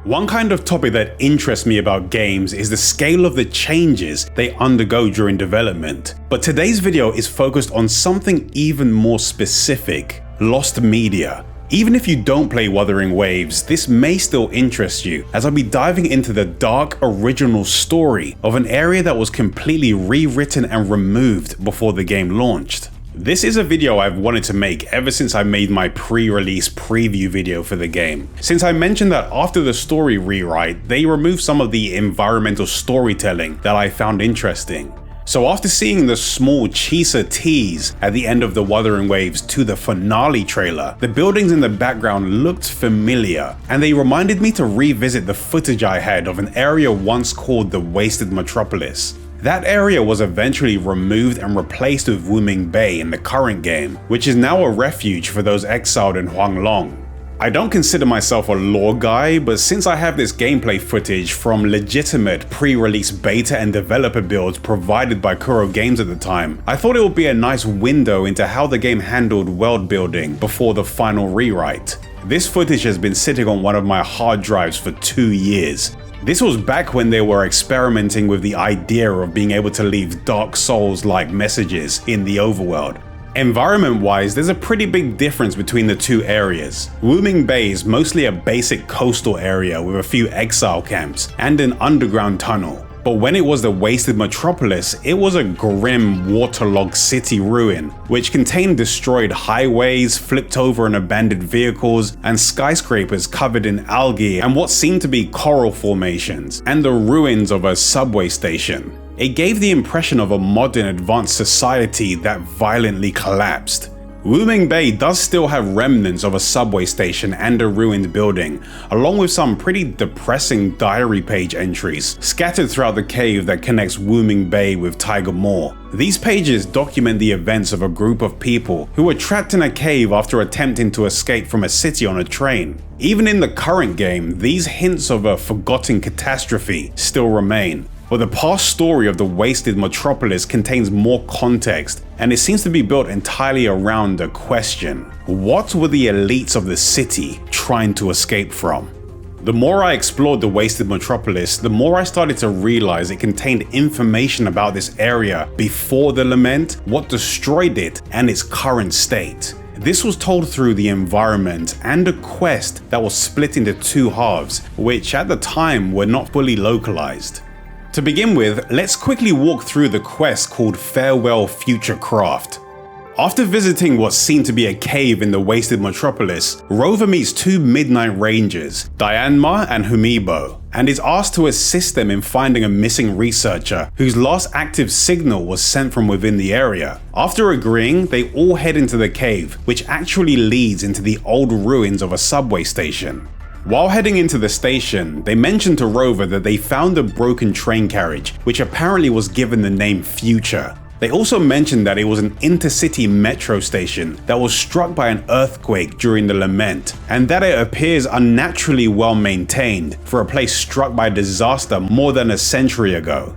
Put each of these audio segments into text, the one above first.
One kind of topic that interests me about games is the scale of the changes they undergo during development. But today's video is focused on something even more specific: lost media. Even if you don't play Wuthering Waves, this may still interest you, as I'll be diving into the dark original story of an area that was completely rewritten and removed before the game launched. This is a video I've wanted to make ever since I made my pre-release preview video for the game, since I mentioned that after the story rewrite, they removed some of the environmental storytelling that I found interesting. So after seeing the small Chisa tease at the end of the Wuthering Waves to the finale trailer, the buildings in the background looked familiar, and they reminded me to revisit the footage I had of an area once called the Wasted Metropolis. That area was eventually removed and replaced with Wuthering Bay in the current game, which is now a refuge for those exiled in Huanglong. I don't consider myself a lore guy, but since I have this gameplay footage from legitimate pre-release beta and developer builds provided by KURO Games at the time, I thought it would be a nice window into how the game handled world building before the final rewrite. This footage has been sitting on one of my hard drives for 2 years. This was back when they were experimenting with the idea of being able to leave Dark Souls-like messages in the overworld. Environment-wise, there's a pretty big difference between the two areas. Wuthering Bay is mostly a basic coastal area with a few exile camps and an underground tunnel. But when it was the Wasted Metropolis, it was a grim, waterlogged city ruin, which contained destroyed highways, flipped over and abandoned vehicles, and skyscrapers covered in algae and what seemed to be coral formations, and the ruins of a subway station. It gave the impression of a modern advanced society that violently collapsed. Wuthering Bay does still have remnants of a subway station and a ruined building, along with some pretty depressing diary page entries scattered throughout the cave that connects Wuthering Bay with Tiger Moor. These pages document the events of a group of people who were trapped in a cave after attempting to escape from a city on a train. Even in the current game, these hints of a forgotten catastrophe still remain. But the past story of the Wasted Metropolis contains more context, and it seems to be built entirely around a question: what were the elites of the city trying to escape from? The more I explored the Wasted Metropolis, the more I started to realize it contained information about this area before the lament, what destroyed it, and its current state. This was told through the environment and a quest that was split into two halves, which at the time were not fully localized. To begin with, let's quickly walk through the quest called Farewell Future Craft. After visiting what seemed to be a cave in the Wasted Metropolis, Rover meets two Midnight Rangers, Dianma and Humibo, and is asked to assist them in finding a missing researcher whose last active signal was sent from within the area. After agreeing, they all head into the cave, which actually leads into the old ruins of a subway station. While heading into the station, they mention to Rover that they found a broken train carriage, which apparently was given the name Future. They also mentioned that it was an intercity metro station that was struck by an earthquake during the lament, and that it appears unnaturally well maintained for a place struck by disaster more than a century ago.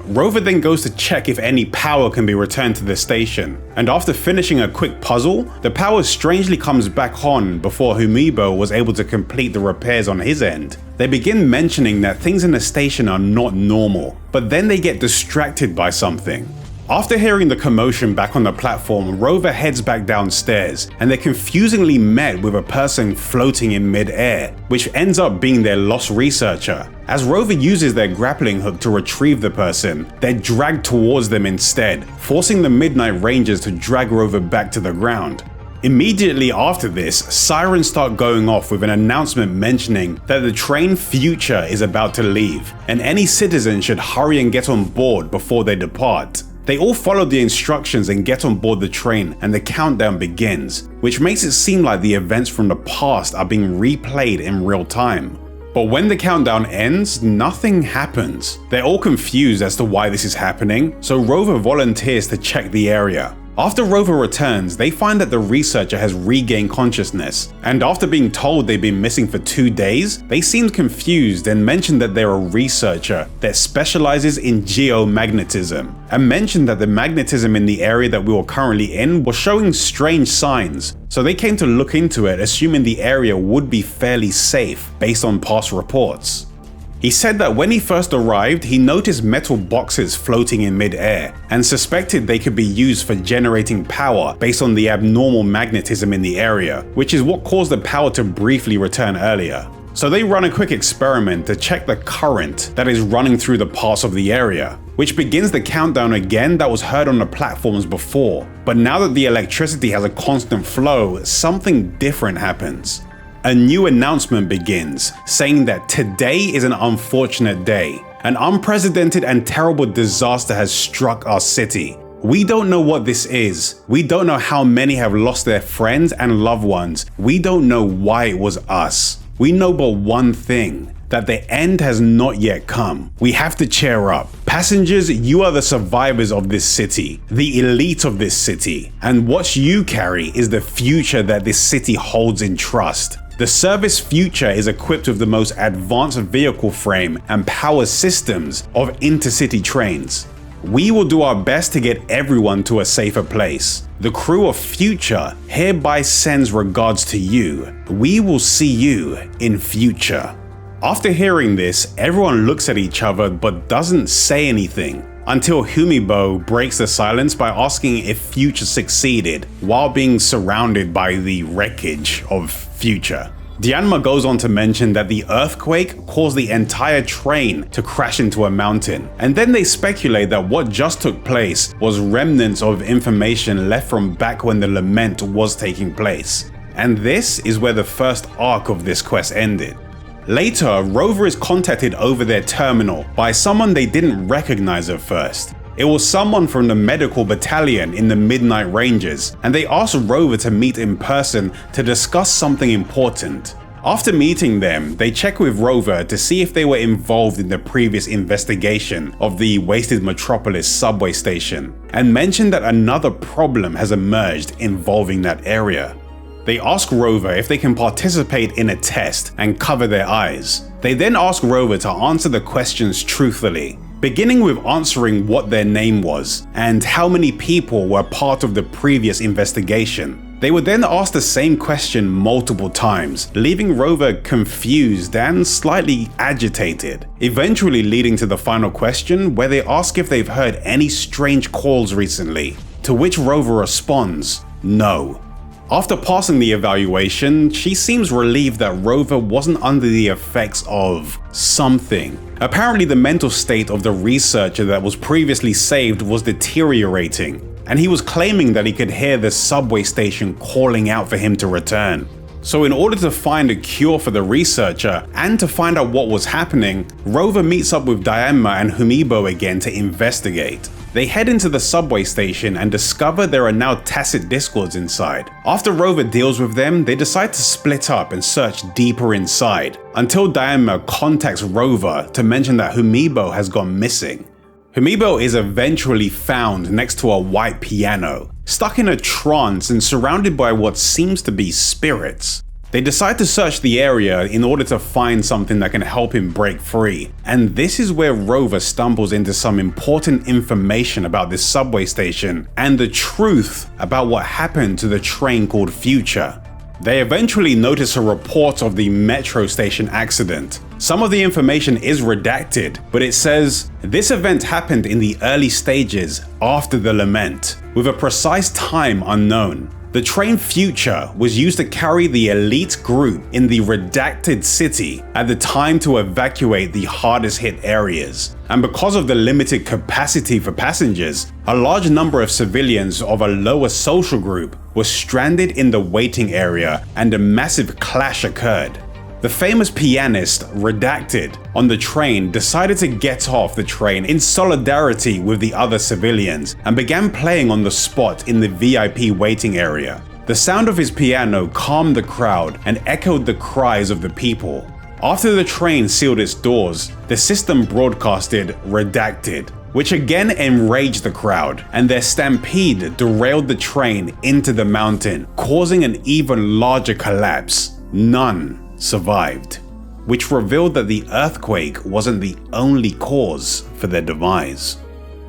Rover then goes to check if any power can be returned to the station, and after finishing a quick puzzle, the power strangely comes back on before Humibo was able to complete the repairs on his end. They begin mentioning that things in the station are not normal, but then they get distracted by something. After hearing the commotion back on the platform, Rover heads back downstairs, and they're confusingly met with a person floating in mid-air, which ends up being their lost researcher. As Rover uses their grappling hook to retrieve the person, they're dragged towards them instead, forcing the Midnight Rangers to drag Rover back to the ground. Immediately after this, sirens start going off with an announcement mentioning that the train Future is about to leave, and any citizen should hurry and get on board before they depart. They all follow the instructions and get on board the train, and the countdown begins, which makes it seem like the events from the past are being replayed in real time. But when the countdown ends, nothing happens. They're all confused as to why this is happening, so Rover volunteers to check the area. After Rover returns, they find that the researcher has regained consciousness, and after being told they've been missing for 2 days, they seemed confused and mentioned that they're a researcher that specializes in geomagnetism, and mentioned that the magnetism in the area that we were currently in was showing strange signs. So they came to look into it, assuming the area would be fairly safe based on past reports. He said that when he first arrived, he noticed metal boxes floating in mid-air and suspected they could be used for generating power based on the abnormal magnetism in the area, which is what caused the power to briefly return earlier. So they run a quick experiment to check the current that is running through the parts of the area, which begins the countdown again that was heard on the platforms before. But now that the electricity has a constant flow, something different happens. A new announcement begins, saying that today is an unfortunate day. An unprecedented and terrible disaster has struck our city. We don't know what this is. We don't know how many have lost their friends and loved ones. We don't know why it was us. We know but one thing, that the end has not yet come. We have to cheer up. Passengers, you are the survivors of this city, the elite of this city, and what you carry is the future that this city holds in trust. The service future is equipped with the most advanced vehicle frame and power systems of intercity trains. We will do our best to get everyone to a safer place. The crew of Future hereby sends regards to you. We will see you in future. After hearing this, everyone looks at each other but doesn't say anything, until Humibo breaks the silence by asking if Future succeeded while being surrounded by the wreckage of Future. Dianma goes on to mention that the earthquake caused the entire train to crash into a mountain, and then they speculate that what just took place was remnants of information left from back when the lament was taking place. And this is where the first arc of this quest ended. Later, Rover is contacted over their terminal by someone they didn't recognize at first. It was someone from the medical battalion in the Midnight Rangers, and they asked Rover to meet in person to discuss something important. After meeting them, they check with Rover to see if they were involved in the previous investigation of the Wasted Metropolis subway station, and mention that another problem has emerged involving that area. They ask Rover if they can participate in a test and cover their eyes. They then ask Rover to answer the questions truthfully, beginning with answering what their name was and how many people were part of the previous investigation. They would then ask the same question multiple times, leaving Rover confused and slightly agitated, eventually leading to the final question where they ask if they've heard any strange calls recently, to which Rover responds, no. After passing the evaluation, she seems relieved that Rover wasn't under the effects of something. Apparently the mental state of the researcher that was previously saved was deteriorating, and he was claiming that he could hear the subway station calling out for him to return. So in order to find a cure for the researcher and to find out what was happening, Rover meets up with Dianma and Humibo again to investigate. They head into the subway station and discover there are now tacit discords inside. After Rover deals with them, they decide to split up and search deeper inside, until Dianma contacts Rover to mention that Humibo has gone missing. Humibo is eventually found next to a white piano, stuck in a trance and surrounded by what seems to be spirits. They decide to search the area in order to find something that can help him break free, and this is where Rover stumbles into some important information about this subway station and the truth about what happened to the train called Future. They eventually notice a report of the metro station accident. Some of the information is redacted, but it says, this event happened in the early stages after the lament, with a precise time unknown. The train Future was used to carry the elite group in the redacted city at the time to evacuate the hardest hit areas. And because of the limited capacity for passengers, a large number of civilians of a lower social group were stranded in the waiting area and a massive clash occurred. The famous pianist, Redacted, on the train decided to get off the train in solidarity with the other civilians and began playing on the spot in the VIP waiting area. The sound of his piano calmed the crowd and echoed the cries of the people. After the train sealed its doors, the system broadcasted Redacted, which again enraged the crowd, and their stampede derailed the train into the mountain, causing an even larger collapse. None survived, which revealed that the earthquake wasn't the only cause for their demise.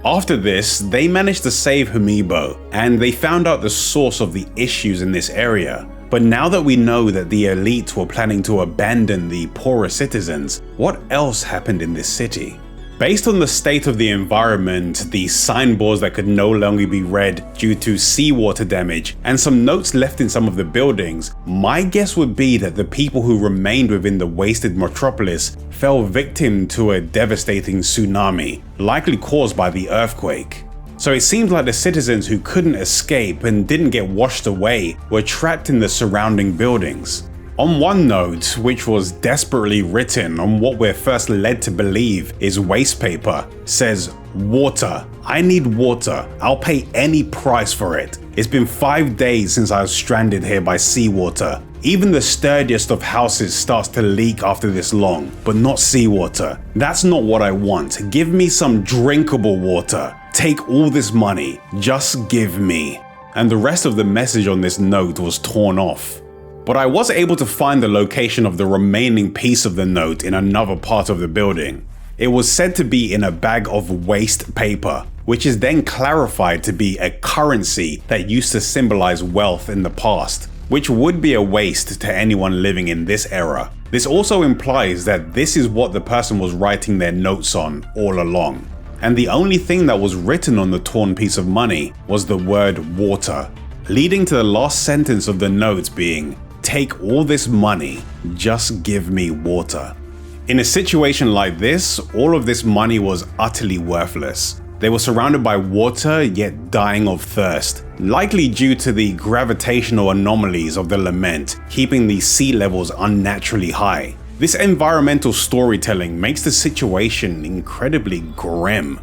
After this, they managed to save Humibo, and they found out the source of the issues in this area. But now that we know that the elite were planning to abandon the poorer citizens, what else happened in this city? Based on the state of the environment, the signboards that could no longer be read due to seawater damage, and some notes left in some of the buildings, my guess would be that the people who remained within the Wasted Metropolis fell victim to a devastating tsunami, likely caused by the earthquake. So it seems like the citizens who couldn't escape and didn't get washed away were trapped in the surrounding buildings. On one note, which was desperately written on what we're first led to believe is waste paper, says, "Water. I need water. I'll pay any price for it. It's been 5 days since I was stranded here by seawater. Even the sturdiest of houses starts to leak after this long, but not seawater. That's not what I want. Give me some drinkable water. Take all this money. Just give me." And the rest of the message on this note was torn off. But I was able to find the location of the remaining piece of the note in another part of the building. It was said to be in a bag of waste paper, which is then clarified to be a currency that used to symbolize wealth in the past, which would be a waste to anyone living in this era. This also implies that this is what the person was writing their notes on all along. And the only thing that was written on the torn piece of money was the word water, leading to the last sentence of the note being, "Take all this money, just give me water." In a situation like this, all of this money was utterly worthless. They were surrounded by water yet dying of thirst, likely due to the gravitational anomalies of the lament keeping the sea levels unnaturally high. This environmental storytelling makes the situation incredibly grim.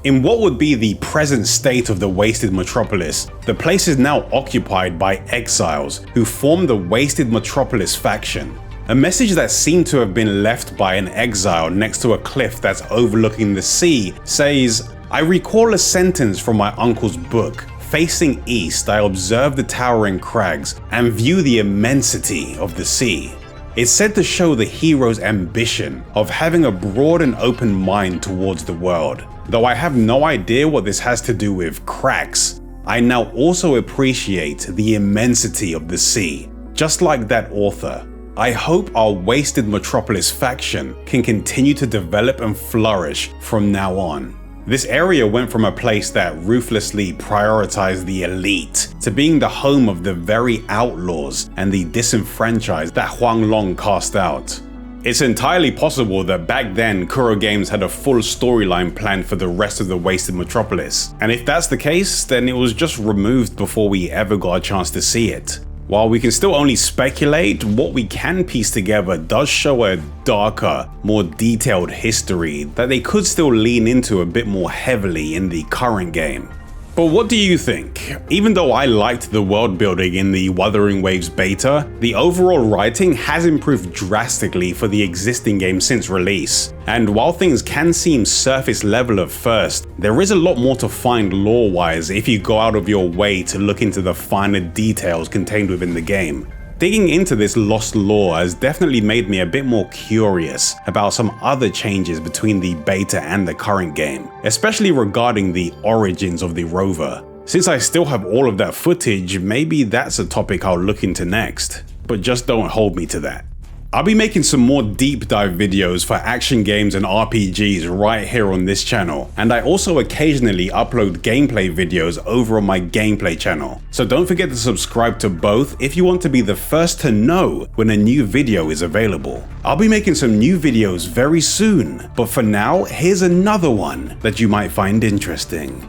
In what would be the present state of the Wasted Metropolis, the place is now occupied by exiles who form the Wasted Metropolis faction. A message that seemed to have been left by an exile next to a cliff that's overlooking the sea says, "I recall a sentence from my uncle's book. Facing east, I observe the towering crags and view the immensity of the sea." It's said to show the hero's ambition of having a broad and open mind towards the world. Though I have no idea what this has to do with cracks, I now also appreciate the immensity of the sea, just like that author. I hope our Wasted Metropolis faction can continue to develop and flourish from now on. This area went from a place that ruthlessly prioritized the elite to being the home of the very outlaws and the disenfranchised that Huanglong cast out. It's entirely possible that back then KURO Games had a full storyline planned for the rest of the Wasted Metropolis, and if that's the case, then it was just removed before we ever got a chance to see it. While we can still only speculate, what we can piece together does show a darker, more detailed history that they could still lean into a bit more heavily in the current game. But what do you think? Even though I liked the world building in the Wuthering Waves beta, the overall writing has improved drastically for the existing game since release. And while things can seem surface level at first, there is a lot more to find lore-wise if you go out of your way to look into the finer details contained within the game. Digging into this lost lore has definitely made me a bit more curious about some other changes between the beta and the current game, especially regarding the origins of the Rover. Since I still have all of that footage, maybe that's a topic I'll look into next, but just don't hold me to that. I'll be making some more deep dive videos for action games and RPGs right here on this channel, and I also occasionally upload gameplay videos over on my gameplay channel. So don't forget to subscribe to both if you want to be the first to know when a new video is available. I'll be making some new videos very soon, but for now, here's another one that you might find interesting.